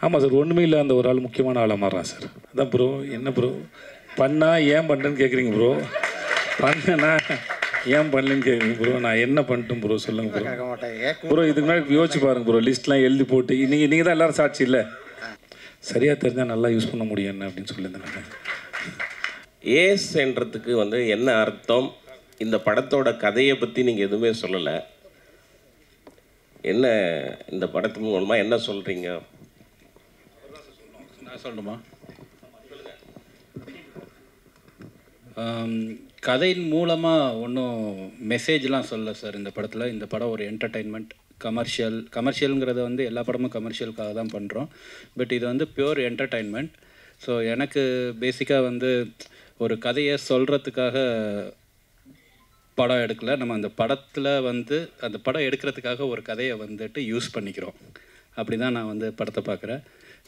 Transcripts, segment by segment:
ஆமாம் சார், ஒன்றுமே இல்லை அந்த ஒரு ஆள் முக்கியமான ஆளாக மாறான் சார். அதான் ப்ரோ. என்ன ப்ரோ பண்ணா ஏன் பண்ணுறேன்னு கேட்குறீங்க ப்ரோ? பண்ணனா ஏன் பண்ணலன்னு கேட்குறீங்க ப்ரோ? நான் என்ன பண்ணிட்டேன் ப்ரோ சொல்லுங்கள் ப்ரோ. ப்ரோ இதுக்கு முன்னாடி யோசிச்சு பாருங்கள் ப்ரோ, லிஸ்ட்லாம் எழுதி போட்டு நீங்கள் தான் எல்லோரும் சாட்சி இல்லை. சரியாக தெரிஞ்சால் நல்லா யூஸ் பண்ண முடியும் என்ன அப்படின்னு சொல்லியிருந்தேன். ஏஸ்ன்றதுக்கு வந்து என்ன அர்த்தம்? இந்த படத்தோட கதையை பற்றி நீங்கள் எதுவுமே சொல்லலை. என்ன இந்த படத்து மூலமாக என்ன சொல்கிறீங்க? நான் சொல்லணுமா? கதையின் மூலமாக ஒன்றும் மெசேஜ்லாம் சொல்லலை சார் இந்த படத்தில். இந்த படம் ஒரு என்டர்டெயின்மெண்ட், கமர்ஷியலுங்கிறத வந்து எல்லா படமும் கமர்ஷியலுக்காக தான் பண்ணுறோம். பட் இது வந்து பியூர் என்டர்டெயின்மெண்ட். ஸோ எனக்கு பேசிக்காக வந்து ஒரு கதையை சொல்கிறதுக்காக படம் எடுக்கலை. நம்ம அந்த படத்தில் வந்து அந்த படம் எடுக்கிறதுக்காக ஒரு கதையை வந்துட்டு யூஸ் பண்ணிக்கிறோம். அப்படி தான் நான் வந்து படத்தை பார்க்குறேன்.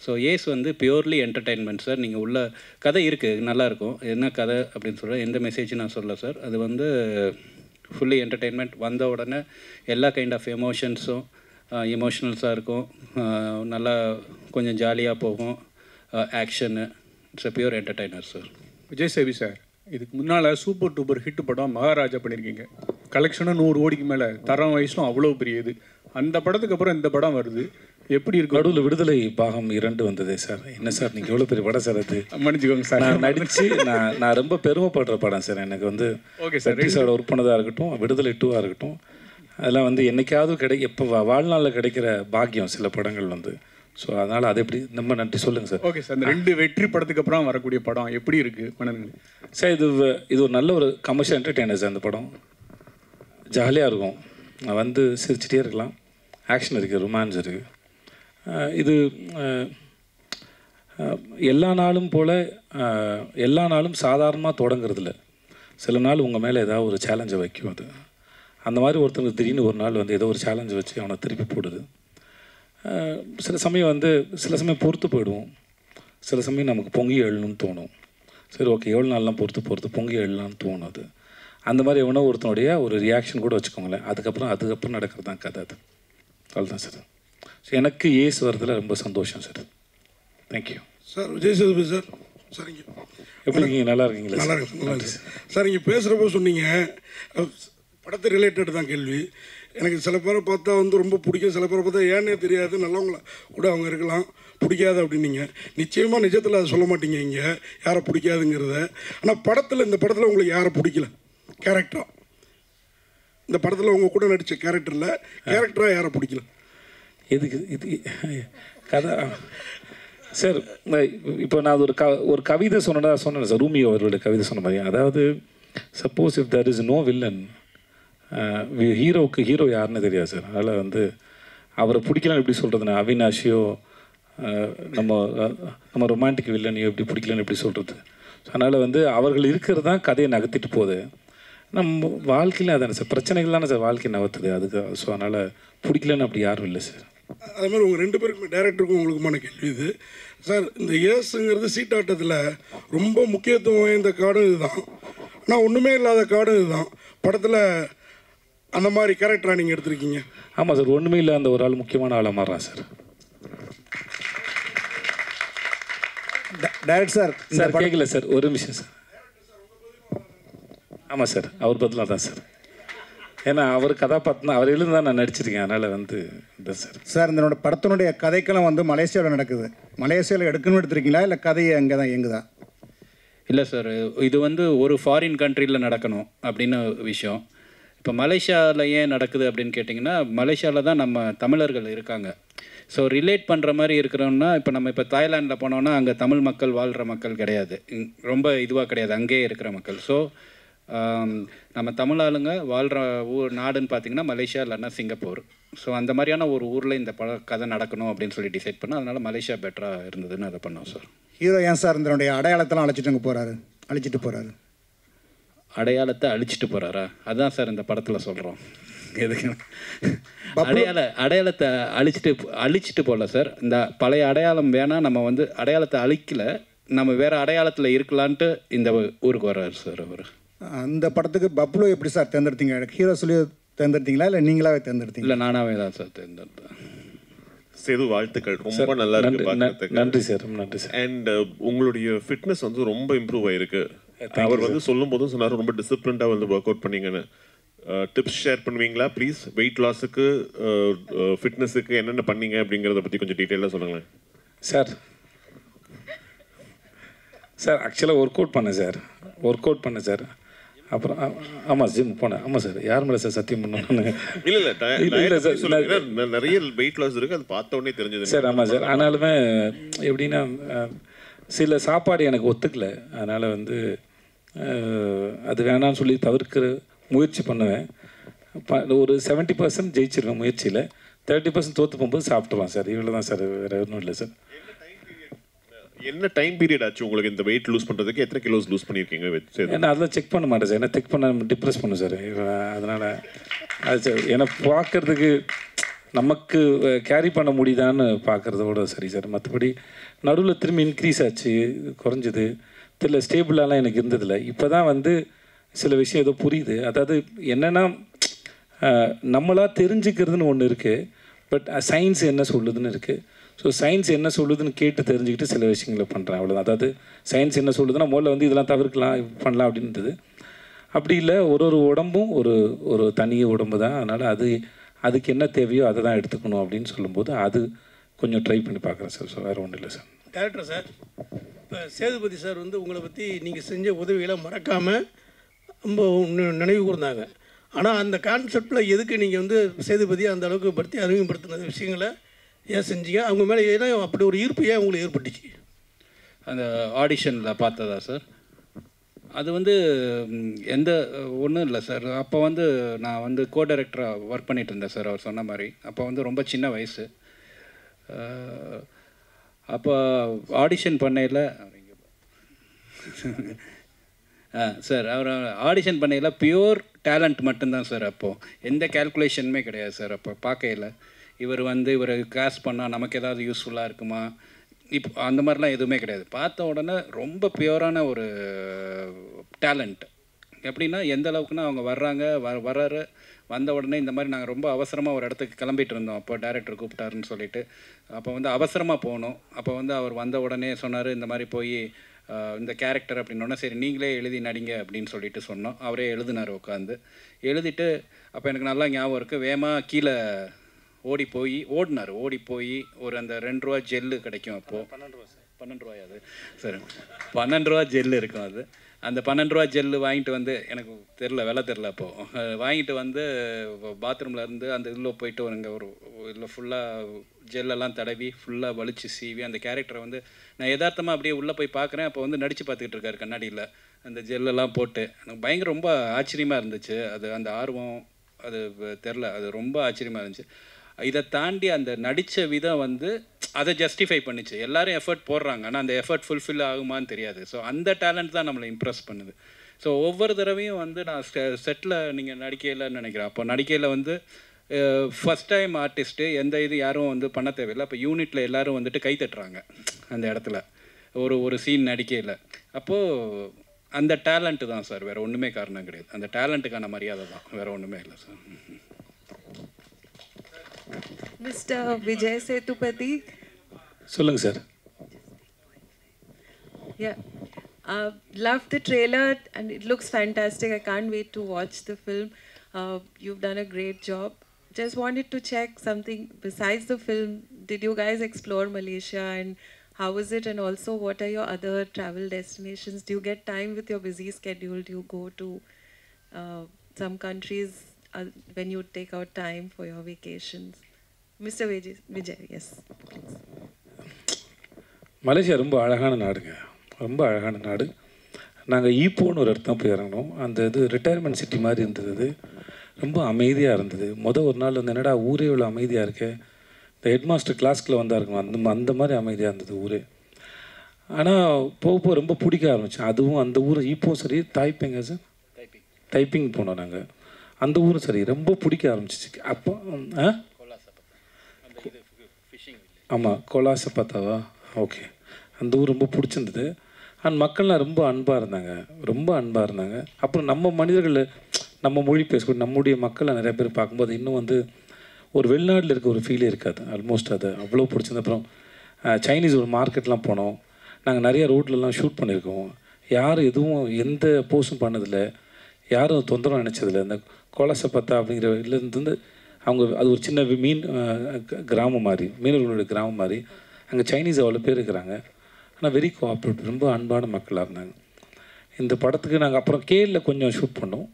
ஸோ ஏஸ் வந்து பியூர்லி என்டர்டெயின்மெண்ட் சார். நீங்கள் உள்ள கதை இருக்குது, நல்லாயிருக்கும். என்ன கதை அப்படின்னு சொல்கிறேன், எந்த மெசேஜும் நான் சொல்லலை சார். அது வந்து ஃபுல்லி என்டர்டெயின்மெண்ட். வந்த உடனே எல்லா கைண்ட் ஆஃப் எமோஷன்ஸும் எமோஷ்னல்ஸாக இருக்கும். நல்லா கொஞ்சம் ஜாலியாக போகும். Action. It's a pure entertainer sir. Vijay Savi sir, இதுக்கு முன்னால் சூப்பர் டூப்பர் ஹிட் படம் மகாராஜா பண்ணியிருக்கீங்க. கலெக்ஷனும் 100 கோடிக்கு மேலே, தரம் வயசும் அவ்வளோ பெரிய இது. அந்த படத்துக்கு அப்புறம் இந்த படம் வருது, எப்படி இருக்கு? நடுவில் விடுதலை பாகம் 2 வந்ததே சார். என்ன சார் நீங்கள் எவ்வளோ பெரிய படம் சார் அது? மன்னிச்சுக்கோங்க சார். நான் நடித்து நான் ரொம்ப பெருமைப்படுற படம் சார். எனக்கு வந்து ஓகே சார், சார் ஒர்க் பண்ணதாக இருக்கட்டும், விடுதலை 2ஆக இருக்கட்டும், அதெல்லாம் வந்து என்றைக்காவது இப்போ வாழ்நாளில் கிடைக்கிற பாக்கியம் சில படங்கள் வந்து. ஸோ அதனால் அது எப்படி ரொம்ப நன்றி சொல்லுங்கள் சார். ஓகே சார், இந்த 2 வெற்றி படத்துக்கு அப்புறம் வரக்கூடிய படம் எப்படி இருக்குது மனநிலை சார்? இது ஒரு நல்ல ஒரு கமர்ஷியல் என்டர்டெய்னர் சார். இந்த படம் ஜாலியாக இருக்கும், வந்து சிரிச்சிட்டே இருக்கலாம். ஆக்ஷன் இருக்குது, ரொமான்ஸ் இருக்குது. இது எல்லா நாளும் போல் எல்லா நாளும் சாதாரணமாக தொடங்குறதில்ல. சில நாள் உங்கள் மேலே ஏதாவது ஒரு சேலஞ்சை வைக்கும். அது அந்த மாதிரி ஒருத்தருக்கு திடீர்னு ஒரு நாள் வந்து ஏதோ ஒரு சேலஞ்சை வச்சு அவனை திருப்பி போடுது. சில சமயம் பொறுத்து போயிடுவோம். சில சமயம் நமக்கு பொங்கி எழணும்னு தோணும். சரி ஓகே, எவ்வளோ நாள்லாம் பொறுத்து பொங்கி எழலான்னு தோணும். அது அந்த மாதிரி எவனோ ஒருத்தனுடைய ஒரு ரியாக்ஷன் கூட வச்சுக்கோங்களேன். அதுக்கப்புறம் நடக்கிறது தான் கதை. அது அவ்வளோதான் சார். ஸோ எனக்கு ஏஸ் வரதில் ரொம்ப சந்தோஷம் sir. Thank you sir. Vijay Sethupathi sir, சரிங்க. எப்படி இருக்கீங்க? நல்லா இருக்கீங்களா? நல்லா இருக்கு, நல்லா இருக்கு சார். இங்கே பேசுகிறப்போ சொன்னீங்க படத்தை ரிலேட்டட் தான் கேள்வி. எனக்கு சில பேரை பார்த்தா வந்து ரொம்ப பிடிக்கும், சில பேரை பார்த்தா ஏன்னே தெரியாது, நல்லவங்கள கூட அவங்க இருக்கலாம், பிடிக்காது அப்படின்னீங்க. நிச்சயமாக நிஜத்தில் அதை சொல்ல மாட்டீங்க இங்கே யாரை பிடிக்காதுங்கிறத. ஆனால் இந்த படத்தில் உங்களுக்கு யாரை பிடிக்கல கேரக்டராக? இந்த படத்தில் உங்கள் கூட நடித்த கேரக்டராக யாரை பிடிக்கல? எதுக்கு இது கதை சார்? இப்போ நான் ஒரு கவிதை சொன்னேன் சார், ரூமி அவர்களுடைய கவிதை சொன்ன மாதிரி. அதாவது suppose if there is no villain, ஹீரோவுக்கு ஹீரோ யாருன்னு தெரியாது சார். அதனால் வந்து அவரை பிடிக்கலன்னு எப்படி சொல்கிறதுனா, அவினாஷியோ நம்ம ரொமான்டிக் வில்லனையோ எப்படி பிடிக்கலன்னு எப்படி சொல்கிறது? அதனால் வந்து அவர்கள் இருக்கிறது தான் கதையை நகர்த்திட்டு போகுது. நம்ம வாழ்க்கையில் அதானே சார், பிரச்சனைகள் தானே சார் வாழ்க்கை நகர்த்துது. அதுக்கு ஸோ அதனால் பிடிக்கலன்னு அப்படி யாரும் இல்லை சார். அது மாதிரி உங்கள் 2 பேருக்குமே டேரக்டருக்கும் உங்களுக்குமான கேள்வி இது சார். இந்த ஏஸுங்கிறது சீட்டாட்டத்தில் ரொம்ப முக்கியத்துவம் வாய்ந்த காடும் இதுதான், ஆனால் ஒன்றுமே இல்லாத காடும் இதுதான். படத்தில் அந்த மாதிரி கேரக்டராக நீங்கள் எடுத்திருக்கீங்க. ஆமாம் சார், ஒன்றுமே இல்லை அந்த ஒரு ஆள் முக்கியமான ஆளாக மாறான் சார். டைரக்ட் சார் கேட்கல சார், ஒரு நிமிஷம் சார். ஆமாம் சார், அவர் பதிலாக தான் சார். ஏன்னா அவர் கதாபாத்திரம் அவர் எழுந்து தான் நான் நடிச்சிருக்கேன். அதனால் வந்து இதுதான் சார். சார், இந்த படத்தினுடைய கதைக்கெல்லாம் வந்து மலேசியாவில் நடக்குது. மலேசியாவில் எடுக்கணும்னு எடுத்துருக்கீங்களா இல்லை கதையை அங்கே தான் இயங்குதா? இல்லை சார், இது வந்து ஒரு ஃபாரின் கண்ட்ரியில் நடக்கணும் அப்படின்னு விஷயம். இப்போ மலேசியாவில் ஏன் நடக்குது அப்படின்னு கேட்டிங்கன்னா, மலேசியாவில் தான் நம்ம தமிழர்கள் இருக்காங்க. ஸோ ரிலேட் பண்ணுற மாதிரி இருக்கிறோன்னா, இப்போ தாய்லாண்டில் போனோன்னா அங்கே தமிழ் மக்கள் வாழ்கிற மக்கள் கிடையாது, ரொம்ப இதுவாக கிடையாது, அங்கேயே இருக்கிற மக்கள். ஸோ நம்ம தமிழ் ஆளுங்க வாழ்கிற நாடுன்னு பார்த்திங்கன்னா மலேசியா இல்லைன்னா சிங்கப்பூர். ஸோ அந்த மாதிரியான ஒரு ஊரில் இந்த கதை நடக்கணும் அப்படின்னு சொல்லி டிசைட் பண்ணோம். அதனால் மலேசியா பெட்டராக இருந்ததுன்னு அதை பண்ணோம் சார். ஹீரோ ஏன் சார் இதனுடைய அடையாளத்தெல்லாம் அழைச்சிட்டு போகிறாரு? அடையாளத்தை அழிச்சிட்டு போகிறாரா? அதுதான் சார் இந்த படத்தில் சொல்கிறோம். எதுக்கு அடையாளத்தை அழிச்சிட்டு போகல சார். இந்த பழைய அடையாளம் வேணால், நம்ம வந்து அடையாளத்தை அழிக்கலை, நம்ம வேறு அடையாளத்தில் இருக்கலான்ட்டு இந்த ஊருக்கு வர்றாரு சார் அவர். அந்த படத்துக்கு பப்ளு எப்படி சார் தேர்ந்தெடுத்தீங்க? ஹீரோ சொல்லி தேர்ந்தெடுத்தீங்களா இல்லை நீங்களாவே தேர்ந்தெடுத்தீங்க? இல்லை, நானாகவே தான் சார் தேர்ந்தெடுத்தேன். சேது வாழ்த்துக்கள். ரொம்ப நல்லா இருக்கு பார்க்கறதுக்கு. நன்றி சார், நன்றி சார். அண்ட் உங்களுடைய ஃபிட்னஸ் வந்து ரொம்ப இம்ப்ரூவ் ஆயிருக்கு. அவர் வந்து சொல்லும் போதும் சொன்னார் ரொம்ப டிசிப்ளின்டாக வந்து ஒர்க் அவுட் பண்ணீங்கன்னு. டிப்ஸ் ஷேர் பண்ணுவீங்களா ப்ளீஸ்? வெயிட் லாஸுக்கு ஃபிட்னஸுக்கு என்னென்ன பண்ணீங்க அப்படிங்கிறத பற்றி கொஞ்சம் டீட்டெயிலாக சொல்லுங்களேன் சார். சார் ஆக்சுவலாக ஒர்க் அவுட் பண்ணேன் சார். அப்புறம் ஆமாம் ஜிம் போனேன். ஆமாம் சார், யார் மேலே சார் சத்தியம் பண்ணணும்? இல்லை சார், நிறைய வெயிட் லாஸ் இருக்குது, அது பார்த்த உடனே தெரிஞ்சது சார். ஆமாம் சார், ஆனாலுமே எப்படின்னா சில சாப்பாடு எனக்கு ஒத்துக்கலை. அதனால் வந்து அது வேணான்னு சொல்லி தவிர்க்கிற முயற்சி பண்ணுவேன். ஒரு 70% ஜெயிச்சிருவேன் முயற்சியில். 30% தோற்று போகும்போது சாப்பிட்டுருவான் சார். இவ்வளோ தான் சார், வேறு ஒன்றும் இல்லை சார். என்ன டைம் பீரியட் ஆச்சு உங்களுக்கு இந்த வெயிட் லூஸ் பண்ணுறதுக்கு? எத்தனை கிலோஸ் லூஸ் பண்ணியிருக்கீங்க? ஏன்னா அதெல்லாம் செக் பண்ண மாட்டேன் சார். ஏன்னா செக் பண்ண டிப்ரெஸ் பண்ணும் சார். அதனால் அது சார் ஏன்னா பார்க்குறதுக்கு நமக்கு கேரி பண்ண முடியுதான்னு பார்க்குறதோட சரி சார். மற்றபடி நடுவில் திரும்பி இன்க்ரீஸ் ஆச்சு, குறைஞ்சிது தெரியல, ஸ்டேபிளாலாம் எனக்கு இருந்ததில்லை. இப்போ தான் வந்து சில விஷயம் ஏதோ புரியுது. அதாவது என்னென்னா நம்மளாக தெரிஞ்சுக்கிறதுன்னு ஒன்று இருக்குது, பட் சயின்ஸ் என்ன சொல்லுதுன்னு இருக்குது. ஸோ சயின்ஸ் என்ன சொல்லுதுன்னு கேட்டு தெரிஞ்சுக்கிட்டு சில விஷயங்களை பண்ணுறேன், அவ்வளோதான். அதாவது சயின்ஸ் என்ன சொல்லுதுன்னா முதல்ல வந்து இதெல்லாம் தவிர்க்கலாம், பண்ணலாம் அப்படின்றது. அப்படி இல்லை, ஒரு உடம்பும் ஒரு தனி உடம்பு தான். அதனால் அதுக்கு என்ன தேவையோ அதை தான் எடுத்துக்கணும் அப்படின்னு சொல்லும்போது அது கொஞ்சம் ட்ரை பண்ணி பார்க்குறேன் சார். ஸோ வேறு ஒன்றும் இல்லை சார். டேரக்டர் சார், இப்போ சேதுபதி சார் வந்து உங்களை பற்றி நீங்கள் செஞ்ச உதவிகளை மறக்காமல் ரொம்ப நினைவு கூர்ந்தாங்க. ஆனால் அந்த கான்செப்டில் எதுக்கு நீங்கள் வந்து சேதுபதியை அந்த அளவுக்கு படுத்தி அறிமுகப்படுத்தின விஷயங்களை ஏன் செஞ்சீங்க? அவங்க மேலே ஏன்னா அப்படி ஒரு ஈர்ப்பு ஏன் உங்களுக்கு ஏற்பட்டுச்சு? அந்த ஆடிஷனில் பார்த்ததா சார்? அது வந்து எந்த ஒன்றும் இல்லை சார். அப்போ வந்து நான் வந்து கோ டைரக்டராக ஒர்க் பண்ணிகிட்டு இருந்தேன் சார், அவர் சொன்ன மாதிரி. அப்போ வந்து ரொம்ப சின்ன வயசு. அப்போ ஆடிஷன் பண்ணையில் சார், அவர் ஆடிஷன் பண்ணையில் பியூர் டேலண்ட் மட்டும்தான் சார். அப்போது எந்த கேல்குலேஷனுமே கிடையாது சார். அப்போ பார்க்கையில் இவர் காஸ்ட் பண்ணால் நமக்கு ஏதாவது யூஸ்ஃபுல்லாக இருக்குமா, இப்போ அந்த மாதிரிலாம் எதுவுமே கிடையாது. பார்த்த உடனே ரொம்ப பியூரான ஒரு டேலண்ட். எப்படின்னா எந்த அளவுக்குன்னா அவங்க வர்றாரு, வந்த உடனே இந்த மாதிரி நாங்கள் ரொம்ப அவசரமாக ஒரு இடத்துக்கு கிளம்பிட்டு இருந்தோம். அப்போ டைரக்டர் கூப்பிட்டாருன்னு சொல்லிட்டு அப்போ வந்து அவசரமாக போனோம். அப்போ வந்து அவர் வந்த உடனே சொன்னார், இந்த மாதிரி போய் இந்த கேரக்டர் அப்படின்னோடனே சரி நீங்களே எழுதி நடிங்க அப்படின்னு சொல்லிட்டு சொன்னோம். அவரே எழுதினார் உட்காந்து. எழுதிட்டு அப்போ எனக்கு நல்லா ஞாபகம் இருக்குது, வேகமாக கீழே ஓடி போய் ஒரு அந்த 2 ரூபா ஜெல்லு கிடைக்கும். அப்போது 12 ரூபாய் அது சரி 12 ரூபா ஜெல்லு இருக்கும். அது அந்த 12 ரூபா ஜெல்லு வாங்கிட்டு வந்து, எனக்கு தெரில விலை தெரில, அப்போது வாங்கிட்டு வந்து பாத்ரூமில் இருந்து அந்த இதில் போயிட்டு ஒரு இதில் ஃபுல்லாக ஜெல்லெல்லாம் தடவி ஃபுல்லாக வலிச்சு சீவி அந்த கேரக்டரை வந்து நான் யதார்த்தமாக அப்படியே உள்ளே போய் பார்க்குறேன். அப்போ வந்து நடித்து பார்த்துக்கிட்டு இருக்காரு கண்ணாடியில் அந்த ஜெல்லெல்லாம் போட்டு. எனக்கு பயங்கர ரொம்ப ஆச்சரியமாக இருந்துச்சு. அது அந்த ஆர்வம் அது தெரில, அது ரொம்ப ஆச்சரியமாக இருந்துச்சு. இதை தாண்டி அந்த நடித்த விதம் வந்து அதை ஜஸ்டிஃபை பண்ணிச்சு. எல்லோரும் எஃபர்ட் போடுறாங்க, ஆனால் அந்த எஃபர்ட் ஃபுல்ஃபில் ஆகுமான்னு தெரியாது. ஸோ அந்த டேலண்ட் தான் நம்மளை இம்ப்ரெஸ் பண்ணுது. ஸோ ஒவ்வொரு தடவையும் வந்து நான் செட்டில் நீங்கள் நடிக்கையில்னு நினைக்கிறேன். அப்போ நடிக்கையில் வந்து ஃபஸ்ட் டைம் ஆர்டிஸ்ட்டு எந்த இது யாரும் வந்து பண்ண தேவையில்லை. அப்போ யூனிட்டில் எல்லோரும் வந்துட்டு கை தட்டுறாங்க அந்த இடத்துல ஒரு சீன் நடிக்கையில். அப்போது அந்த டேலண்ட்டு தான் சார், வேறு ஒன்றுமே காரணம் கிடையாது. அந்த டேலண்ட்டுக்கான மரியாதை தான், வேறு ஒன்றுமே இல்லை சார். Mr. Vijay Sethupathi. சொல்லுங்க sir. Yeah. Love the trailer and it looks fantastic. I can't wait to watch the film. You've done a great job. Just wanted to check something besides the film. Did you guys explore Malaysia and how is it? And also what are your other travel destinations? Do you get time with your busy schedule? Do you go to some countries when you take out time for your vacations? Mr. Vijay, yes. Malaysia ரொம்ப அழகான நாடுங்க, ரொம்ப அழகான நாடு. நாங்கள் ஈப்போன்னு ஒரு இடத்துல போய் இறங்கினோம். அந்த இது ரிட்டையர்மெண்ட் சிட்டி மாதிரி இருந்தது. அது ரொம்ப அமைதியாக இருந்தது. ஒரு நாள் வந்து என்னடா ஊரே இவ்வளோ அமைதியாக இருக்கே, இந்த ஹெட் மாஸ்டர் கிளாஸ்க்குள்ளே வந்தாருங்க, அந்த மாதிரி அமைதியாக இருந்தது ஊரே. ஆனால் போக ரொம்ப பிடிக்க ஆரம்பித்தேன். அதுவும் அந்த ஊர் ஈப்போவும் சரி, தாய்பிங்க சார் டைப்பிங் போனோம் நாங்கள். அந்த ஊரும் சரி ரொம்ப பிடிக்க ஆரம்பிச்சிச்சு. அப்போ ஆமாம் கொலாசப்பாத்தாவா, ஓகே. அந்த ஊர் ரொம்ப பிடிச்சிருந்தது. அண்ட் மக்கள்லாம் ரொம்ப அன்பாக இருந்தாங்க. அப்புறம் நம்ம மனிதர்கள், நம்ம மொழி பேசக்கூடிய நம்முடைய மக்களை நிறைய பேர் பார்க்கும்போது இன்னும் வந்து ஒரு வெளிநாட்டில் இருக்க ஒரு ஃபீலே இருக்காது. ஆல்மோஸ்ட் அது அவ்வளோ பிடிச்சிருந்த. அப்புறம் சைனீஸ் ஒரு மார்க்கெட்லாம் போனோம். நாங்கள் நிறைய ரோட்லலாம் ஷூட் பண்ணியிருக்கோம். யாரும் எதுவும் எந்த போஸும் பண்ணதில்லை, யாரும் தொந்தரவு நினச்சதில்லை. இந்த கோலசை பத்தா அப்படிங்கிற இதுலேருந்து அவங்க அது ஒரு சின்ன மீன் கிராமம் மாதிரி, மீனவர்களுடைய கிராமம் மாதிரி. அங்கே சைனீஸ் அவ்வளோ பேர் இருக்கிறாங்க. ஆனால் வெரி கோஆப்ரேட்டிவ், ரொம்ப அன்பான மக்களாக இருந்தாங்க. இந்த படத்துக்கு நாங்கள் அப்புறம் கேலில் கொஞ்சம் ஷூட் பண்ணோம்.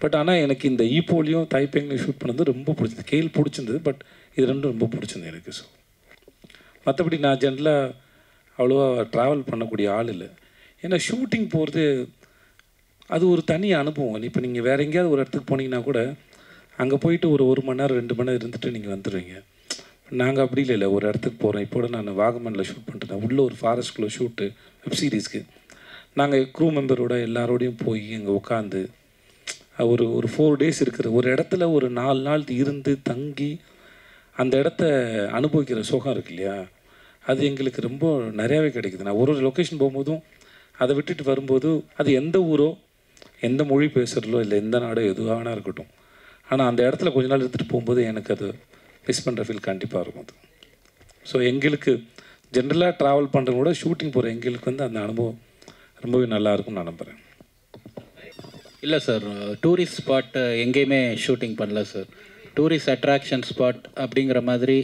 பட் ஆனால் எனக்கு இந்த ஈப்போலையும் தைப்பேங்லையும் ஷூட் பண்ணது ரொம்ப பிடிச்சது. கேல் பிடிச்சிருந்தது, பட் இது ரெண்டும் ரொம்ப பிடிச்சிருந்தது எனக்கு. ஸோ மற்றபடி நான் ஜென்ரலாக அவ்வளோவா ட்ராவல் பண்ணக்கூடிய ஆள் இல்லை. ஏன்னா ஷூட்டிங் போகிறது அது ஒரு தனி அனுபவம். இப்போ நீங்கள் வேறு எங்கேயாவது ஒரு இடத்துக்கு போனீங்கன்னா கூட அங்கே போயிட்டு ஒரு மணி நேரம் 2 மணி நேரம் இருந்துட்டு நீங்கள் வந்துடுவீங்க. நாங்கள் அப்படி இல்லை. ஒரு இடத்துக்கு போகிறோம். இப்போ நான் வாகமனில் ஷூட் பண்ணிட்டுருந்தேன். உள்ளே ஒரு ஃபாரஸ்ட்குள்ளே ஷூட்டு வெப் சீரிஸ்க்கு. நாங்கள் க்ரூ மெம்பரோட எல்லாரோடையும் போய் அங்கே உட்காந்து ஒரு 4 டேஸ் இருக்கிற ஒரு இடத்துல ஒரு 4 நாள் இருந்து தங்கி அந்த இடத்த அனுபவிக்கிற சுகம் இருக்கு இல்லையா, அது எங்களுக்கு ரொம்ப நிறையாவே கிடைக்குது. நான் ஒரு லொக்கேஷன் போகும்போதும் அதை விட்டுட்டு வரும்போது அது எந்த ஊரோ எந்த மொழி பேசுகிறதோ இல்லை எந்த நாடோ எதுவானா இருக்கட்டும், ஆனால் அந்த இடத்துல கொஞ்ச நாள் எடுத்துகிட்டு போகும்போது எனக்கு அது மிஸ் பண்ணுற ஃபீல் கண்டிப்பாக இருக்கும். அது ஸோ எங்களுக்கு ஜென்ரலாக ட்ராவல் பண்ணுறத விட ஷூட்டிங் போகிற எங்களுக்கு வந்து அந்த அனுபவம் ரொம்பவே நல்லாயிருக்கும்னு நான் நம்புகிறேன். இல்லை சார், டூரிஸ்ட் ஸ்பாட் எங்கேயுமே ஷூட்டிங் பண்ணல சார். டூரிஸ்ட் அட்ராக்ஷன் ஸ்பாட் அப்படிங்கிற மாதிரி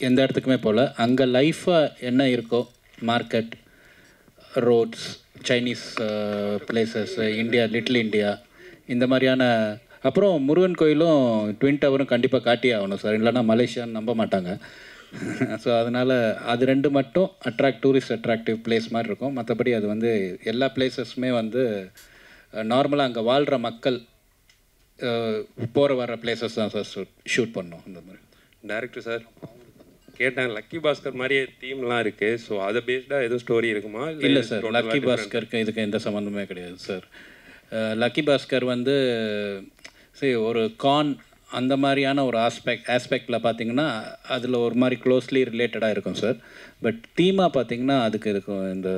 எந்த இடத்துக்குமே போகல. அங்கே லைஃபாக என்ன இருக்கோ, market, roads, Chinese places, India, little India, இந்த மாதிரியான. அப்புறம் முருகன் கோயிலும் ட்வின் டவரும் கண்டிப்பாக காட்டியே ஆகணும் சார், இல்லைனா மலேசியான்னு நம்ப மாட்டாங்க. ஸோ அதனால் அது 2 மட்டும் டூரிஸ்ட் அட்ராக்டிவ் பிளேஸ் மாதிரி இருக்கும். மற்றபடி அது வந்து எல்லா பிளேசஸுமே வந்து நார்மலாக அங்கே வாழ்கிற மக்கள் போகிற வர்ற பிளேசஸ் தான் சார் ஷூட் பண்ணோம். அந்த மாதிரி டைரக்டர் சார் கேட்டேன், லக்கி பாஸ்கர் மாதிரியே தீம்லாம் இருக்குது. ஸோ அதை பேஸ்டாக எதுவும் ஸ்டோரி இருக்குமா? இல்லை சார், லக்கி பாஸ்கருக்கு இதுக்கு எந்த சம்மந்தமே கிடையாது சார். லக்கி பாஸ்கர் வந்து சரி ஒரு அந்த மாதிரியான ஒரு ஆஸ்பெக்டில் பார்த்தீங்கன்னா அதில் ஒரு மாதிரி க்ளோஸ்லி ரிலேட்டடாக இருக்கும் சார். பட் தீமாக பார்த்தீங்கன்னா அதுக்கு இருக்கும் இந்த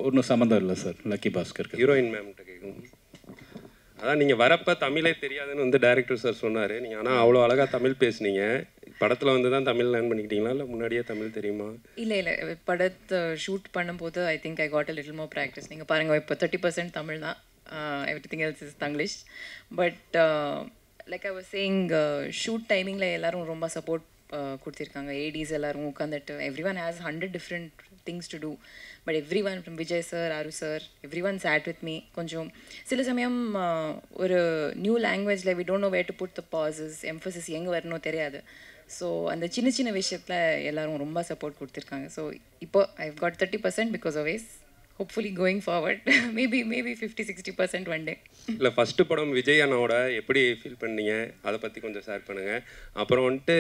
ஒன்றும் சம்மந்தம் இல்லை சார் லக்கி பாஸ்கருக்கு. ஹீரோயின் மேம்கிட்ட கேட்கணும். அதான் நீங்கள் வரப்போ தமிழே தெரியாதுன்னு வந்து டைரக்டர் சார் சொன்னார். நீங்கள் ஆனால் அவ்வளோ அழகாக தமிழ் பேசுனீங்க. படத்தில் வந்து தான் தமிழ் லேர்ன் பண்ணிக்கிட்டீங்களா இல்லை முன்னாடியே தமிழ் தெரியுமா? இல்லை படத்தை ஷூட் பண்ணும்போது I think I got a little more practice. நீங்கள் பாருங்கள், இப்போ 30% தமிழ் தான், everything else is Tanglish. But like I was saying, shoot timing la ellarum romba support kuduthirukanga. ADs ellarum ukandettu everyone has 100 different things to do, but everyone from Vijay sir, Aru sir, everyone sat with me. Konjam sila samayam oru new language la we don't know where to put the pauses, emphasis enga varano theriyadu. So அந்த சின்ன சின்ன விஷயத்தில் எல்லோரும் ரொம்ப support கொடுத்துருக்காங்க. So இப்போ I've got 30% because of Ace. Hopefully going forward maybe 50-60% one day. இல்லை first படம் விஜய் அண்ணாவோட எப்படி ஃபீல் பண்ணீங்க, அதை பற்றி கொஞ்சம் ஷேர் பண்ணுங்கள். அப்புறம் வந்துட்டு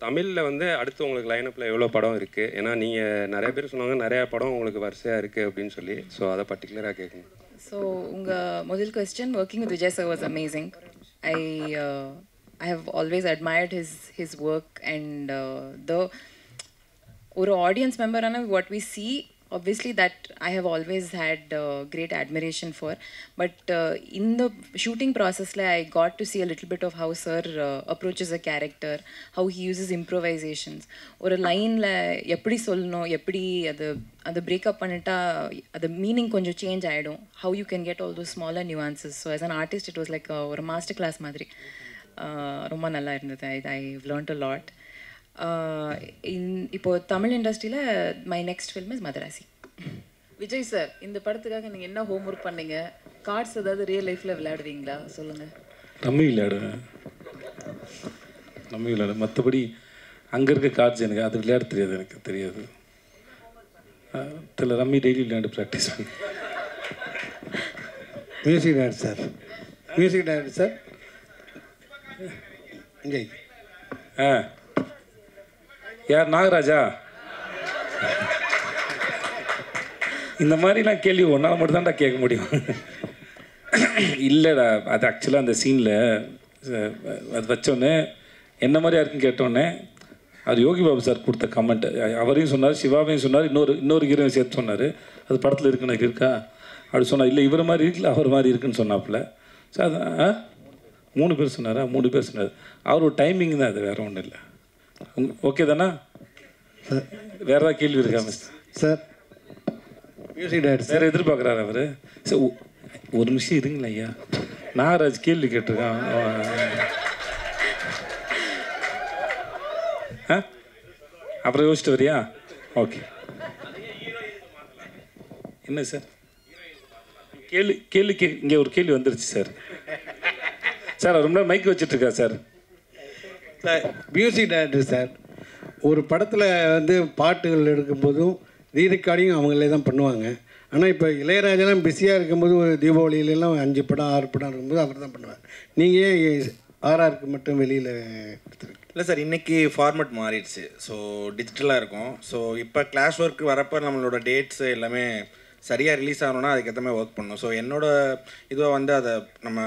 தமிழில் வந்து அடுத்து உங்களுக்கு லைனப்பில் எவ்வளோ படம் இருக்குது? ஏன்னா நீங்கள் நிறைய பேர் சொன்னாங்க நிறையா படம் உங்களுக்கு வரிசையாக இருக்குது அப்படின்னு சொல்லி. ஸோ அதை பர்டிகுலராக கேட்கணும். ஸோ உங்கள் முதல் question, working with Vijay sir was amazing. I have always admired his work and ஒரு audience மெம்பரான what we see, obviously that I have always had great admiration for, but in the shooting process I got to see a little bit of how sir approaches a character, how he uses improvisations. ஒரு லைனில் எப்படி சொல்லணும், எப்படி அது breakup பண்ணிட்டா அது meaning கொஞ்சம் change ஆகிடும், how you can get all those smaller nuances. So as an artist it was like ஒரு மாஸ்டர் கிளாஸ் மாதிரி. ரொம்ப நல்லா இருந்தது. I've learned a lot. இப்போது தமிழ் இண்டஸ்ட்ரியில் my next film is Madrasi. Vijay sir, இந்த படத்துக்காக நீங்கள் என்ன ஹோம் ஒர்க் பண்ணீங்க? கார்ட்ஸ் ஏதாவது ரியல் லைஃப்பில் விளையாடுவீங்களா? சொல்லுங்கள். ரம்மி விளையாடுவேன். மற்றபடி அங்கே இருக்க கார்ட்ஸ் எனக்கு அது விளையாட தெரியாது. எனக்கு தெரியாது. தெரியல, ரம்மி டெய்லி விளையாண்டு ப்ராக்டிஸ் பண்ணி. மியூசிக் டைரக்டர் சார் இங்கே யார்? நாகராஜா? இந்த மாதிரிலாம் கேள்வி ஒன்றால் மட்டும் தான்டா கேட்க முடியும். இல்லைடா, அது ஆக்சுவலாக அந்த சீனில் அது வச்சோன்னே என்ன மாதிரியா இருக்குன்னு கேட்டோன்னே அது யோகி பாபு சார் கொடுத்த கமெண்ட். அவரையும் சொன்னார், சிவாவையும் சொன்னார், இன்னொரு ஹீரோயும் சேர்த்து சொன்னார். அது படத்தில் இருக்குன்னு இருக்கா அப்படி சொன்னார். இல்லை இவர் மாதிரி இருக்குல்ல அவர் மாதிரி இருக்குன்னு சொன்னாப்புல. ஸோ அது 3 பேர் சொன்னாரா? 3 பேர் சொன்னார். அவர் ஒரு டைமிங் தான், அது வேறு ஒன்றும் இல்லை. ஓகே தானே? வேறு ஏதாவது கேள்வி இருக்கா மிஸ்டர்? சார் மியூசிக் டைரக்டர் வேறு எதிர்பார்க்குறாரு அவர். சார் ஒரு நிமிஷம் இருங்களேன் ஐயா, நாகராஜ் கேள்வி கேட்டிருக்கான். அப்புறம் யோசிச்சுட்டு வரியா? ஓகே. என்ன சார் கேள்வி இங்கே ஒரு கேள்வி வந்துருச்சு சார். சார் ரொம்ப நேரம் மைக் வச்சுட்ருக்கா sir. Sir music director sir, ஒரு படத்தில் வந்து பாட்டுகள் எடுக்கும்போதும் ரீரெக்கார்டிங் அவங்களே தான் பண்ணுவாங்க. ஆனால் இப்போ இளையராஜெல்லாம் பிஸியாக இருக்கும்போது ஒரு தீபாவளியிலலாம் 5 படம் 6 படம் இருக்கும்போது அவர் தான் பண்ணுவார். நீங்கள் ஏன் ஆர்ஆருக்கு மட்டும் வெளியில் எடுத்துருக்கீங்க? இல்லை சார், இன்றைக்கி ஃபார்மேட் மாறிடுச்சு. ஸோ டிஜிட்டலாக இருக்கும். ஸோ இப்போ கிளாஸ் ஒர்க் வரப்போ நம்மளோட டேட்ஸு எல்லாமே சரியாக ரிலீஸ் ஆகணுன்னா அதுக்கேற்ற மாதிரி ஒர்க் பண்ணணும். ஸோ என்னோடய இதுவை வந்து அதை நம்ம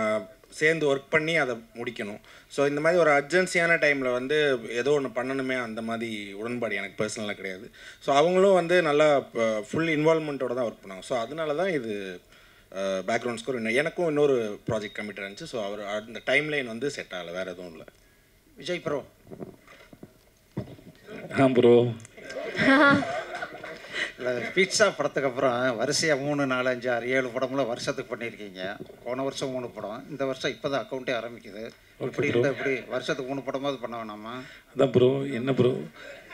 சேர்ந்து ஒர்க் பண்ணி அதை முடிக்கணும். ஸோ இந்த மாதிரி ஒரு அர்ஜென்சியான டைமில் வந்து ஏதோ ஒன்று பண்ணணுமே, அந்த மாதிரி உடன்பாடு எனக்கு பர்சனலாக கிடையாது. ஸோ அவங்களும் வந்து நல்லா ஃபுல் இன்வால்மெண்ட்டோட தான் ஒர்க் பண்ணாங்க. ஸோ அதனால தான் இது பேக்ரவுண்ட் ஸ்கோர் எனக்கும் இன்னொரு ப்ராஜெக்ட் கமிட்டட் இருந்துச்சு. ஸோ அவர் அந்த டைம் லைன் வந்து செட் ஆகலை, வேறு எதுவும் இல்லை. விஜய் ப்ரோ. ப்ரோ இல்லை, பீட்சா படத்துக்கு அப்புறம் வரிசையாக 3, 4, 5, 6, 7 படம்லாம் வருஷத்துக்கு பண்ணியிருக்கீங்க. போன வருஷம் 3 படம், இந்த வருஷம் இப்போ தான் அக்கௌண்ட்டே ஆரம்பிக்குது. இப்படி இருந்தால் இப்படி வருஷத்துக்கு 3 படமாவது பண்ண வேணாமா? அதான் ப்ரோ, என்ன ப்ரோ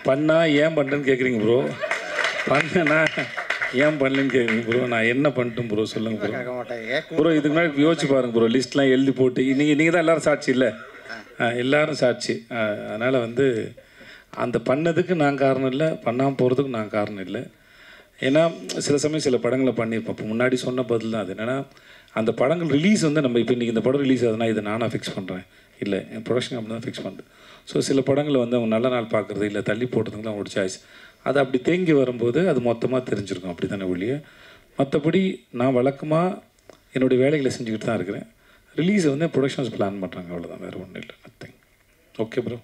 பண்ணால் ஏன் பண்ணுறேன்னு கேட்குறீங்க ப்ரோ? பண்ணனா ஏன் பண்ணலன்னு கேட்குறீங்க ப்ரோ? நான் என்ன பண்ணிட்டேன் ப்ரோ சொல்லுங்கள் ப்ரோ. கேட்க மாட்டேன். ப்ரோ இதுக்கு முன்னாடி யோசிச்சு பாருங்க ப்ரோ, லிஸ்ட்லாம் எழுதி போட்டு நீங்கள் தான் எல்லோரும் சாட்சி இல்லை? எல்லோரும் சாட்சி. அதனால் வந்து அந்த பண்ணதுக்கு நான் காரணம் இல்லை, பண்ணாமல் போகிறதுக்கு நான் காரணம் இல்லை. ஏன்னா சில சமயம் சில படங்களை பண்ணியிருப்போம். இப்போ முன்னாடி சொன்ன பதில் தான் அது. என்னென்னா அந்த படங்கள் ரிலீஸ் வந்து நம்ம இப்போ இன்றைக்கி இந்த படம் ரிலீஸ் ஆகுதுன்னா இதை நானாக ஃபிக்ஸ் பண்ணுறேன், இல்லை என் ப்ரொடக்ஷன் அப்படி தான் ஃபிக்ஸ் பண்ணுறது. ஸோ சில படங்களை வந்து அவங்க நல்ல நாள் பார்க்குறது இல்லை தள்ளி போடுறதுக்கு அவங்களோட சாய்ஸ். அது அப்படி தேங்கி வரும்போது அது மொத்தமாக தெரிஞ்சிருக்கும், அப்படி தானே ஒழிய. மற்றபடி நான் வழக்கமாக என்னுடைய வேலைகளை செஞ்சுக்கிட்டு தான் இருக்கிறேன். ரிலீஸை வந்து ப்ரொடக்ஷன்ஸ் பிளான் பண்ணுறாங்க, அவ்வளோதான், வேறு ஒன்றும் இல்லை. Nothing. Okay bro.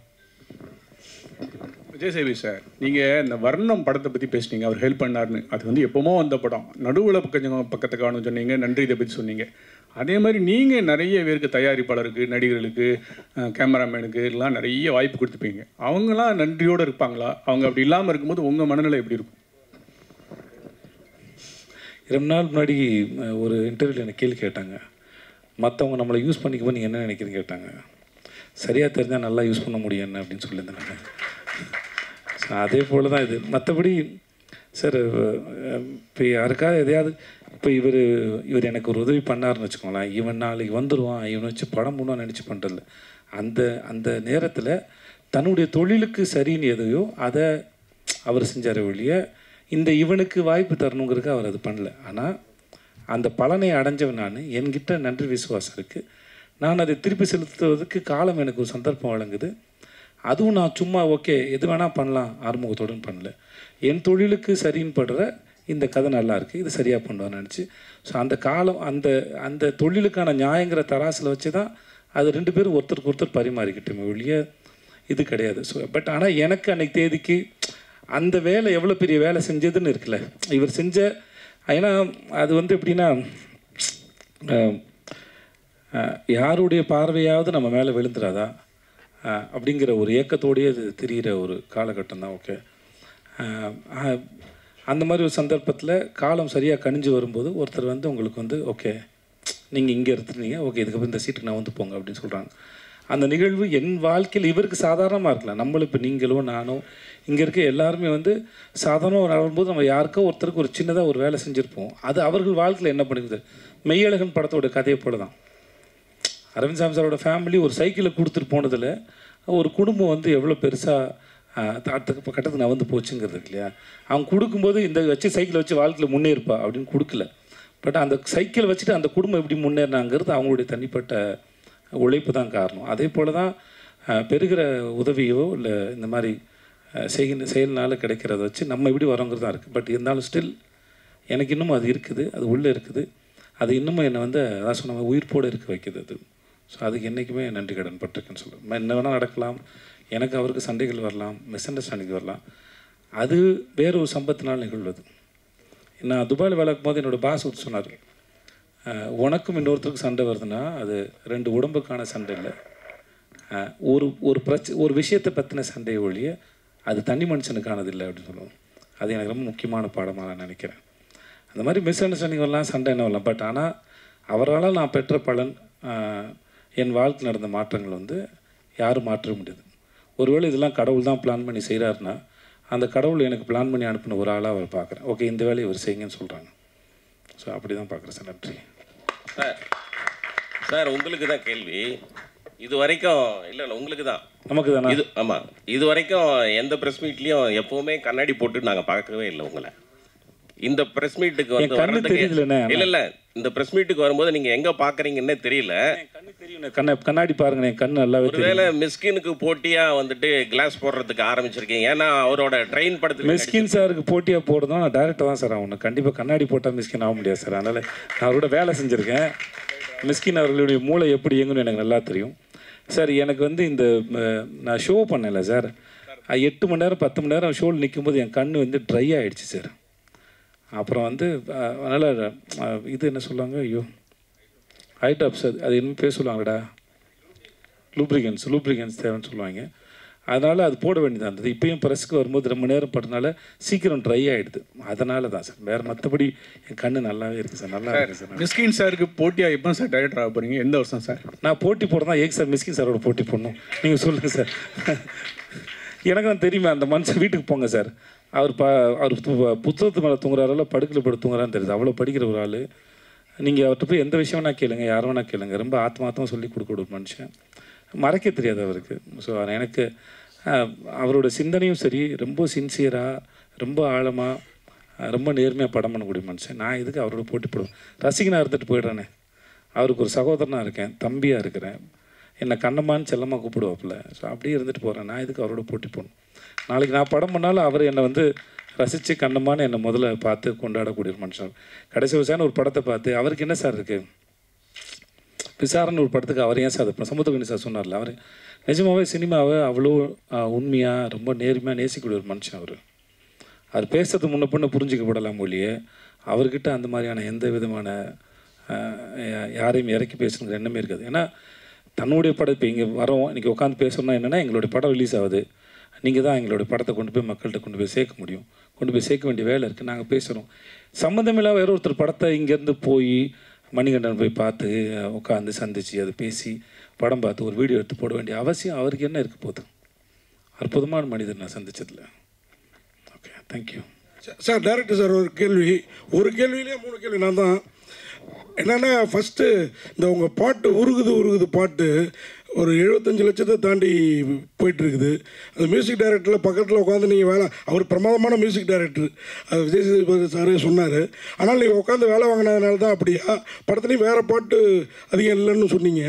Vijay Savi sir, நீங்கள் இந்த வர்ணம் படத்தை பற்றி பேசுனீங்க, அவர் ஹெல்ப் பண்ணார்னு. அது வந்து எப்போமோ வந்த படம், நடுவில் கொஞ்சம் பக்கத்தை காணும் சொன்னீங்க, நன்றி இதை பற்றி சொன்னீங்க. அதே மாதிரி நீங்கள் நிறைய பேருக்கு, தயாரிப்பாளருக்கு, நடிகர்களுக்கு, கேமராமேனுக்கு எல்லாம் நிறைய வாய்ப்பு கொடுத்துப்பீங்க. அவங்களாம் நன்றியோடு இருப்பாங்களா? அவங்க அப்படி இல்லாமல் இருக்கும்போது உங்கள் மனநிலை எப்படி இருக்கும்? 2 நாள் முன்னாடி ஒரு இன்டர்வியூவில் எனக்கு கேள்வி கேட்டாங்க, மற்றவங்க நம்மளை யூஸ் பண்ணிக்கும்போது நீங்கள் என்ன நினைக்கிறீங்க கேட்டாங்க. சரியாக தெரிஞ்சால் நல்லா யூஸ் பண்ண முடியும் என்ன அப்படின்னு சொல்லியிருந்தேன். ஸோ அதே போல் தான் இது. மற்றபடி சார் இப்போ யாருக்காவது எதையாவது இப்போ இவர் எனக்கு ஒரு உதவி பண்ணாருன்னு வச்சுக்கோங்களேன், இவன் நாளைக்கு வந்துடுவான், இவனை வச்சு படம் பண்ணுவான்னு நினச்சி பண்ணுறதில்ல. அந்த நேரத்தில் தன்னுடைய தொழிலுக்கு சரின்னு எதையோ அதை அவர் செஞ்சார் ஒழிய இவனுக்கு வாய்ப்பு தரணுங்கிறதுக்கு அவர் அது பண்ணல. ஆனால் அந்த பலனை அடைஞ்சவன் நான், என்கிட்ட நன்றி விசுவாசம் இருக்குது. நான் அதை திருப்பி செலுத்துவதற்கு காலம் எனக்கு ஒரு சந்தர்ப்பம் வழங்குது. அதுவும் நான் சும்மா ஓகே எது வேணால் பண்ணலாம் ஆறுமுகத்தோடுன்னு பண்ணல. என் தொழிலுக்கு சரின்னு படுற இந்த கதை நல்லா இருக்குது, இது சரியாக பண்ணுவான்னு நினச்சி. ஸோ அந்த காலம் அந்த தொழிலுக்கான நியாயங்கிற தராசில் வச்சு தான் அது 2 பேரும் ஒருத்தருக்கு ஒருத்தர் பரிமாறிக்கிட்டோமே ஒழிய இது கிடையாது. ஸோ பட் ஆனால் எனக்கு அன்றைக்கி தேதிக்கு அந்த வேலை எவ்வளோ பெரிய வேலை செஞ்சதுன்னு இருக்குல்ல இவர் செஞ்ச. ஏன்னா அது வந்து எப்படின்னா யாருடைய பார்வையாவது நம்ம மேலே விழுந்துடாதா அப்படிங்கிற ஒரு ஏக்கத்தோடையே அது தெரிகிற ஒரு காலகட்டம் தான். ஓகே, அந்த மாதிரி ஒரு சந்தர்ப்பத்தில் காலம் சரியாக கணிஞ்சு வரும்போது ஒருத்தர் வந்து உங்களுக்கு வந்து ஓகே நீங்கள் இங்கே எடுத்துருந்தீங்க, ஓகே இதுக்கப்புறம் இந்த சீட்டுக்கு நான் வந்து போங்க அப்படின்னு சொல்கிறாங்க. அந்த நிகழ்வு என் வாழ்க்கையில் இவருக்கு சாதாரணமாக இருக்கலாம். நம்மளும் இப்போ நீங்களோ நானோ இங்கே இருக்க எல்லாருமே வந்து சாதாரணமாக நடக்கும்போது நம்ம யாருக்கோ ஒருத்தருக்கு ஒரு சின்னதாக ஒரு வேலை செஞ்சுருப்போம். அது அவர்கள் வாழ்க்கையில் என்ன பண்ணுது? மெய்யழகன் படத்தோட கதையை போல தான். அரவிந்த் சாமி சாரோட ஃபேமிலி ஒரு சைக்கிளை கொடுத்துட்டு போனதில் ஒரு குடும்பம் வந்து எவ்வளோ பெருசாக அடுத்த கட்டத்துக்கு நான் வந்து போச்சுங்கிறது இல்லையா. அவங்க கொடுக்கும்போது இந்த வச்சு சைக்கிளை வச்சு வாழ்க்கையில் முன்னேறுப்பா அப்படின்னு கொடுக்கல. பட் அந்த சைக்கிளை வச்சுட்டு அந்த குடும்பம் எப்படி முன்னேறினாங்கிறது அவங்களுடைய தனிப்பட்ட உழைப்பு தான் காரணம். அதே போல் தான் பெறுகிற உதவியோ இல்லை இந்த மாதிரி செயல்னால கிடைக்கிறத வச்சு நம்ம எப்படி வரோங்கிறது தான் இருக்குது. பட் இருந்தாலும் ஸ்டில் எனக்கு இன்னமும் அது இருக்குது, அது உள்ளே இருக்குது. அது இன்னமும் என்னை வந்து அதான் சொன்ன உயிர்ப்போடு இருக்க வைக்குது அது. ஸோ அதுக்கு என்றைக்குமே நன்றி கடன் பட்டிருக்குன்னு சொல்லுவேன். என்ன வேணால் நடக்கலாம், எனக்கு அவருக்கு சண்டைகள் வரலாம், மிஸ் அண்டர்ஸ்டாண்டிங் வரலாம், அது வேறு ஒரு சம்பத்தினால் நிகழ்வது. நான் துபாயில் வேலை இருக்கும்போது என்னோடய பாஸ் சொன்னார், உனக்கும் இன்னொருத்தருக்கும் சண்டை வருதுன்னா அது 2 உடம்புக்கான சண்டை இல்லை, ஒரு விஷயத்தை பற்றின சண்டையை ஒழிய அது தனி மனுஷனுக்கானது இல்லை அப்படின்னு சொல்லுவோம். அது எனக்கு ரொம்ப முக்கியமான பாடமாக நான் நினைக்கிறேன். அந்த மாதிரி மிஸ் அண்டர்ஸ்டாண்டிங் வரலாம், சண்டை என்ன வரலாம், பட் ஆனால் அவரால் நான் பெற்ற பலன், என் வாழ்க்கை நடந்த மாற்றங்கள் வந்து யாரும் மாற்ற முடியாது. ஒருவேளை இதெல்லாம் கடவுள் தான் பிளான் பண்ணி செய்கிறாருன்னா அந்த கடவுள் எனக்கு பிளான் பண்ணி அனுப்பின ஒரு ஆளாக அவர் பார்க்குறேன். ஓகே, இந்த வேலையை இவர் செய்யுங்கன்னு சொல்கிறாங்க. ஸோ அப்படி தான் பார்க்குறேன் சார். நன்றி சார். உங்களுக்கு தான் கேள்வி. இது வரைக்கும் இல்லை உங்களுக்கு தான், நமக்கு தானே இது? ஆமாம், இது வரைக்கும் எந்த ப்ரெஸ் மீட்லேயும் எப்போவுமே கண்ணாடி போட்டு நாங்கள் பார்க்கவே இல்லை உங்களை. இந்த ப்ரெஸ் மீட்டுக்கு வந்து இல்லை இந்த ப்ரெஸ் மீட்டுக்கு வரும்போது நீங்கள் எங்கே பார்க்குறீங்கன்னே தெரியல. கண்ணாடி பாருங்க, என் கண்ணு நல்லாவே தெரியும். ஒருவேளை மிஸ்கினுக்கு போட்டியாக வந்துட்டு கிளாஸ் போடுறதுக்கு ஆரம்பிச்சிருக்கீங்க. ஏன்னா அவரோட ட்ரெயின் படத்தில் மிஸ்கின் சாருக்கு போட்டியாக போடுறதும் நான் டேரக்டர் தான் சார் ஆகணும். கண்டிப்பாக கண்ணாடி போட்டால் மிஸ்கின் ஆக முடியாது சார். அதனால் நான் அவரோட வேலை செஞ்சுருக்கேன். மிஸ்கின் அவர்களுடைய மூளை எப்படி இயங்குன்னு எனக்கு நல்லா தெரியும் சார். எனக்கு வந்து இந்த நான் ஷோ பண்ணல சார், 8 மணி நேரம் 10 மணி நேரம் ஷோவில் நிற்கும்போது என் கண் வந்து ட்ரை ஆகிடுச்சு சார். அப்புறம் வந்து அதனால் இது என்ன சொல்லுவாங்க, ஐயோ ஹைட்ராப்ஸ், அது என்ன பேர் சொல்லுவாங்கடா, லூப்ரிகன்ஸ் தேவைன்னு சொல்லுவாங்க. அதனால் அது போட வேண்டியதாக இருந்தது. இப்போயும் ப்ரெஸ்க்கு வரும்போது ரொம்ப நேரம் படுறதுனால சீக்கிரம் ட்ரை ஆகிடுது. அதனால தான் சார், வேறு மற்றபடி என் கண்ணு நல்லாவே இருக்குது சார். நல்லா இருக்குது சார். மிஸ்கின் சாருக்கு போட்டியாக எப்போ சார் டைரக்டர் ஆக போகிறீங்க? எந்த வருஷம் சார்? நான் போட்டி போடுறதா ஏன் சார் மிஸ்கின் சாரோட போட்டி போடணும்? நீங்கள் சொல்லுங்கள் சார். எனக்கு தான் தெரியுமே, அந்த மனுஷன் வீட்டுக்கு போங்க சார். அவர் புத்தகத்து மேலே தூங்குறாரோ படுக்கையில் படுத்து தூங்குறான்னு தெரியுது. அவ்வளோ படிக்கிற ஒரு ஆள். நீங்கள் அவர்கிட்ட போய் எந்த விஷயம் வேணால் கேளுங்க, யார் வேணால் கேளுங்க. ரொம்ப ஆத்மார்த்தமாக சொல்லி கொடுக்க ஒரு மனுஷன், மறைக்க தெரியாது அவருக்கு. ஸோ எனக்கு அவரோட சிந்தனையும் சரி, ரொம்ப சின்சியராக, ரொம்ப ஆழமாக, ரொம்ப நேர்மையாக படம் பண்ணக்கூடிய மனுஷன். நான் இதுக்கு அவரோட போட்டி போடுவேன். ரசிகனாக இருந்துட்டு போயிடுறேனே, அவருக்கு ஒரு சகோதரனாக இருக்கேன், தம்பியாக இருக்கிறேன், என்னை கண்ணம்மான்னு செல்லமாக கூப்பிடுவாப்பில்ல. ஸோ அப்படியே இருந்துட்டு போகிறேன். நான் இதுக்கு அவரோட போட்டி போடணும். நாளைக்கு நான் படம் பண்ணாலும் அவர் என்னை வந்து ரசித்து கண்ணம்மான்னு என்னை முதல்ல பார்த்து கொண்டாடக்கூடிய ஒரு மனுஷன். கடைசி வருஷம் ஒரு படத்தை பார்த்து அவருக்கு என்ன சார் இருக்குது, விசாரணை ஒரு படத்துக்கு அவர் ஏன் சார் அது சமுத்திரகனி சார் சொன்னார்ல, அவர் நிஜமாகவே சினிமாவை அவ்வளோ உண்மையாக ரொம்ப நேர்மையாக நேசிக்கூடிய ஒரு மனுஷன். அவர் பேசுறது முன்ன பின்ன புரிஞ்சிக்கப்படலாம் மொழியே, அவர்கிட்ட அந்த மாதிரியான எந்த விதமான யாரையும் இறக்கி பேசணுங்கிற எண்ணமே இருக்காது. ஏன்னா தன்னுடைய படம் இப்போ இங்கே வரோம், இன்றைக்கி உட்காந்து பேசணும்னா என்னென்னா, எங்களுடைய படம் ரிலீஸ் ஆகுது, நீங்கள் தான் எங்களுடைய படத்தை கொண்டு போய் மக்கள்கிட்ட கொண்டு போய் சேர்க்க முடியும். கொண்டு போய் சேர்க்க வேண்டிய வேலை இருக்குது. நாங்கள் பேசுகிறோம். சம்மந்தமில்லாத வேற ஒருத்தர் படத்தை இங்கேருந்து போய் மணிகண்டன் போய் பார்த்து உட்காந்து சந்தித்து அதை பேசி படம் பார்த்து ஒரு வீடியோ எடுத்து போட வேண்டிய அவசியம் அவருக்கு என்ன இருக்க போகுது? அற்புதமான மனிதர் நான் சந்திச்சதில்லை. Okay, thank you sir. Director sir, ஒரு கேள்வியிலே 3 கேள்வி நான் தான். என்னென்னா, ஃபஸ்ட்டு இந்த உங்கள் பாட்டு உருகுது பாட்டு ஒரு 75 லட்சத்தை தாண்டி போயிட்டுருக்குது. அது மியூசிக் டைரக்டரில் பக்கத்தில் உட்காந்து நீங்கள் வேலை, அவர் பிரமாதமான மியூசிக் டைரக்டர், அது விஜய் சேதுபதி சாரே சொன்னார். ஆனால் நீங்கள் உட்காந்து வேலை வாங்கினதுனால தான் அப்படியா? படத்துலேயும் வேறு பாட்டு அதிகம் இல்லைன்னு சொன்னீங்க.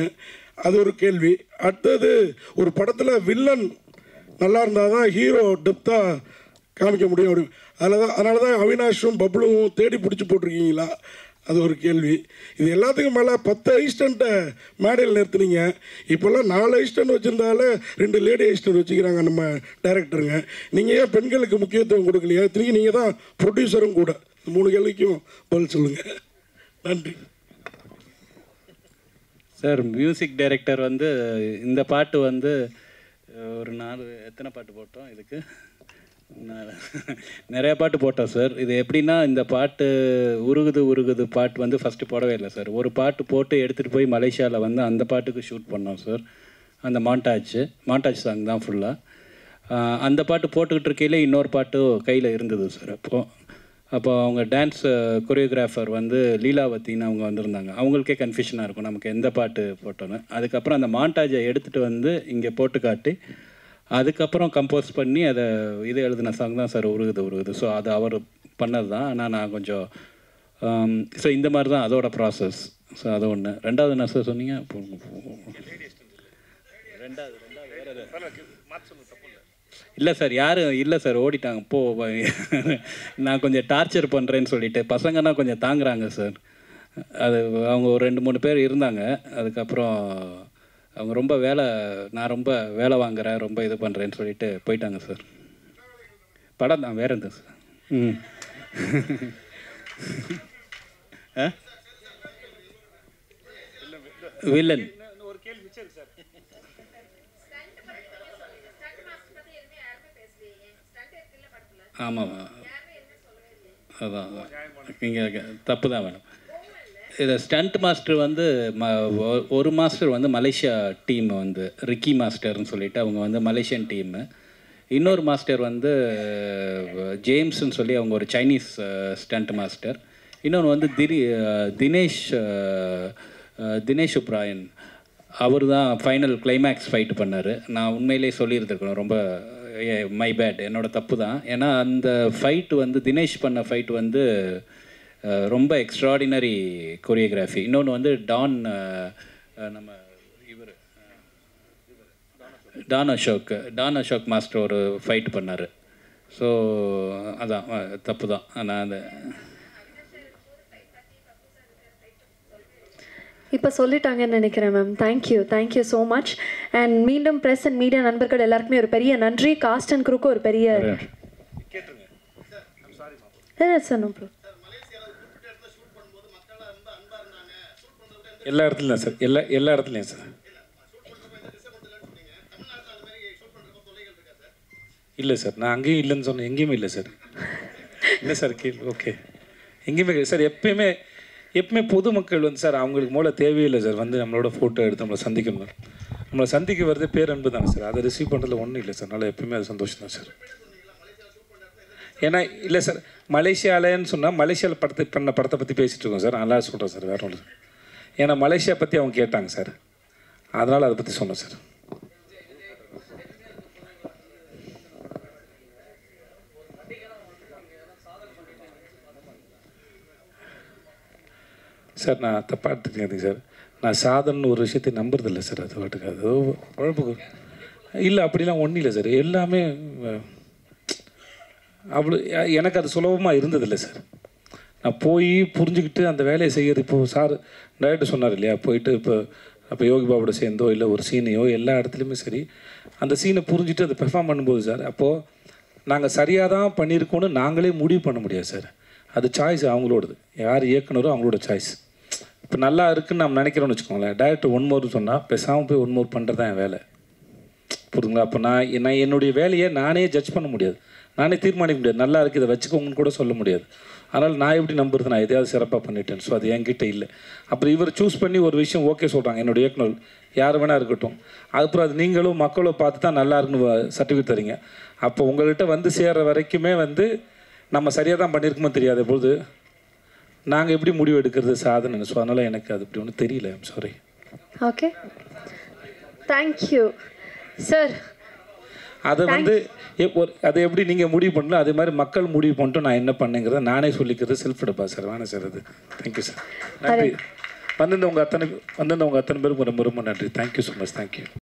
அது ஒரு கேள்வி. அடுத்தது, ஒரு படத்தில் வில்லன் நல்லா இருந்தால் தான் ஹீரோ டெப்த்தாக காமிக்க முடியும் அப்படி. அதனால தான் அவினாஷும் பப்ளும் தேடி பிடிச்சி போட்டிருக்கீங்களா? அது ஒரு கேள்வி. இது எல்லாத்துக்கும் மேலே 10 அசிஸ்டண்ட்டை மேடையில் நிறுத்துனீங்க. இப்போல்லாம் 4 அசிஸ்டண்ட் வச்சுருந்தாலே 2 லேடி அசிஸ்டண்ட் வச்சுக்கிறாங்க நம்ம டைரக்டருங்க. நீங்கள் ஏன் பெண்களுக்கு முக்கியத்துவம் கொடுக்கலையா? திரும்பி நீங்கள் தான் ப்ரொடியூசரும் கூட. 3 கேள்விக்கும் பதில் சொல்லுங்கள். நன்றி சார். மியூசிக் டைரக்டர் வந்து இந்த பாட்டு வந்து ஒரு 4 எத்தனை பாட்டு போட்டோம் இதுக்கு? நிறையா பாட்டு போட்டோம் சார். இது எப்படின்னா, இந்த பாட்டு உருகுது பாட்டு வந்து ஃபஸ்ட்டு போடவே இல்லை சார். ஒரு பாட்டு போட்டு எடுத்துகிட்டு போய் மலேசியாவில் வந்து அந்த பாட்டுக்கு ஷூட் பண்ணோம் சார். அந்த மாண்டாஜ் சாங் தான் ஃபுல்லாக. அந்த பாட்டு போட்டுக்கிட்டு இருக்கையில் இன்னொரு பாட்டு கையில் இருந்தது சார். அப்போ அவங்க டான்ஸ் கொரியோகிராஃபர் வந்து லீலாவத்தின்னு அவங்க வந்திருந்தாங்க. அவங்களுக்கே கன்ஃபியூஷனாக இருக்கும் நமக்கு எந்த பாட்டு போட்டோன்னு. அதுக்கப்புறம் அந்த மாண்டாஜை எடுத்துகிட்டு வந்து இங்கே போட்டு காட்டி அதுக்கப்புறம் கம்போஸ் பண்ணி அதை இது எழுதின சாங் தான் சார் உருகுது. ஸோ அது அவர் பண்ணது தான். ஆனால் நான் கொஞ்சம் ஸோ இந்த மாதிரி தான் அதோட ப்ராசஸ். ஸோ அது ஒன்று. ரெண்டாவது என்ன சார் சொன்னீங்க? இல்லை சார், யாரும் இல்லை சார், ஓடிட்டாங்க. நான் கொஞ்சம் டார்ச்சர் பண்ணுறேன்னு சொல்லிட்டு பசங்கன்னா கொஞ்சம் தாங்குறாங்க சார். அது அவங்க ஒரு 2-3 பேர் இருந்தாங்க. அதுக்கப்புறம் அவங்க ரொம்ப நான் ரொம்ப வேலை வாங்குறேன், ரொம்ப இது பண்ணுறேன்னு சொல்லிட்டு போயிட்டாங்க சார். படம் தான், வேறு எந்த சார். வில்லன். ஆமாம், அதான் நீங்கள் தப்பு தான் வேணும். இதை ஸ்டண்ட் மாஸ்டர் வந்து ஒரு மாஸ்டர் வந்து மலேசியா டீம் வந்து ரிக்கி மாஸ்டர்னு சொல்லிட்டு அவங்க வந்து மலேசியன் டீமு. இன்னொரு மாஸ்டர் வந்து ஜேம்ஸ்ன்னு சொல்லி அவங்க ஒரு சைனீஸ் ஸ்டண்ட் மாஸ்டர். இன்னொன்று வந்து தினேஷ் உப்ராயன், அவர் தான் ஃபைனல் கிளைமேக்ஸ் ஃபைட்டு பண்ணார். நான் உண்மையிலே சொல்லியிருந்துருக்கணும், ரொம்ப மை பேட், என்னோடய தப்பு தான். ஏன்னா அந்த ஃபைட்டு வந்து தினேஷ் பண்ண ஃபைட்டு வந்து ரொம்ப எக்ஸ்ட்ராடினரி கொரியோகிராஃபி. இன்னொன்று வந்து நம்ம இவர் டான் அசோக் மாஸ்டர் ஒரு ஃபைட் பண்ணார். ஸோ அதான் தப்பு தான். நான் அந்த இப்போ சொல்லிட்டாங்கன்னு நினைக்கிறேன் ma'am. Thank you so much. And மீண்டும் ப்ரெஸ் அண்ட் மீடியா நண்பர்கள் எல்லாருக்குமே ஒரு பெரிய நன்றி. காஸ்ட் அண்ட் குரூக்கு ஒரு பெரிய சார். எல்லா இடத்துலையும் சார், எல்லா இடத்துலையும் சார். இல்லை சார், நான் அங்கேயும் இல்லைன்னு சொன்னேன், எங்கேயுமே இல்லை சார். இல்லை சார், ஓகே, எங்கேயுமே சார். எப்பவுமே பொதுமக்கள் வந்து சார் அவங்களுக்கு மூல தேவையில்லை சார், வந்து நம்மளோட ஃபோட்டோ எடுத்து நம்மளை சந்திக்கணும். நம்மளை சந்திக்க வர்றது பேரன்பு தானே சார், அதை ரிசீவ் பண்ணுறதுல ஒன்றும் இல்லை சார். அதனால் எப்பவுமே அது சந்தோஷம் தான் சார். ஏன்னா இல்லை சார், மலேசியாவிலன்னு சொன்னால் மலேசியாவில் பண்ண படத்தை பற்றி பேசிகிட்டு இருக்கோம் சார். நல்லா சொல்கிறேன் சார், வேறு ஒன்று. ஏன்னா மலேசியா பற்றி அவங்க கேட்டாங்க சார், அதனால் அதை பற்றி சொன்னேன் சார். சார் நான் தப்பாக எடுத்துக்கிறேன் சார். நான் சாதனை ஒரு விஷயத்தை நம்புறதில்லை சார். அது வாட்டுக்கு அது குழப்புக்கு இல்லை, அப்படிலாம் ஒன்றும் இல்லை சார். எல்லாமே அவ்வளோ எனக்கு அது சுலபமாக இருந்ததில்லை சார். நான் போய் புரிஞ்சுக்கிட்டு அந்த வேலையை செய்கிறது. இப்போது சார் டைரக்டர் சொன்னார் இல்லையா, போயிட்டு அப்போ யோகி பாபோட சேர்ந்தோ இல்லை ஒரு சீனையோ எல்லா இடத்துலையுமே சரி, அந்த சீனை புரிஞ்சுட்டு அதை பெர்ஃபார்ம் பண்ணும்போது சார், அப்போது நாங்கள் சரியாக தான் பண்ணியிருக்கோன்னு நாங்களே முடிவு பண்ண முடியாது சார். அது சாய்ஸ் அவங்களோடது, யார் இயக்குனரோ அவங்களோட சாய்ஸ். இப்போ நல்லா இருக்குன்னு நம்ம நினைக்கிறோன்னு வச்சுக்கோங்களேன், டைரக்டர் ஒன் மோர் சொன்னால் பேசாமல் போய் ஒன் மோர் பண்ணுறது தான் என் வேலை. புரியுதுங்களா? அப்போ நான் என்னுடைய வேலையை நானே ஜட்ஜ் பண்ண முடியாது, நானே தீர்மானிக்க முடியாது. நல்லா இருக்குது, இதை வச்சுக்கோங்கன்னு கூட சொல்ல முடியாது. அதனால் நான் எப்படி நம்புறது, நான் எதையாவது சிறப்பாக பண்ணிட்டேன். ஸோ அது என்கிட்ட இல்லை. அப்புறம் இவர் சூஸ் பண்ணி ஒரு விஷயம் ஓகே சொல்கிறாங்க, என்னுடைய இயக்குனர் யார் வேணா இருக்கட்டும். அதுக்கப்புறம் அது நீங்களும் மக்களும் பார்த்து தான் நல்லா இருக்குன்னு சர்டிஃபிகேட் தரீங்க. அப்போ உங்கள்கிட்ட வந்து சேர்கிற வரைக்குமே வந்து நம்ம சரியாக தான் பண்ணியிருக்குமோ தெரியாத பொழுது நாங்கள் எப்படி முடிவு எடுக்கிறது சாதனை. ஸோ அதனால் எனக்கு அது இப்படி ஒன்றும் தெரியல. I'm sorry. Okay, thank you sir. அதை வந்து அதை எப்படி நீங்கள் முடிவு பண்ணல, அதே மாதிரி மக்கள் முடிவு பண்ணிட்டு நான் என்ன பண்ணேங்கிறத நானே சொல்லிக்கிறது செல்ஃப் எடுப்பா சார். வேணாம் சார் அது. தேங்க்யூ சார், நன்றி. வந்திருந்தவங்க அத்தனை பேருக்கு ரொம்ப ரொம்ப நன்றி. Thank you so much. தேங்க்யூ.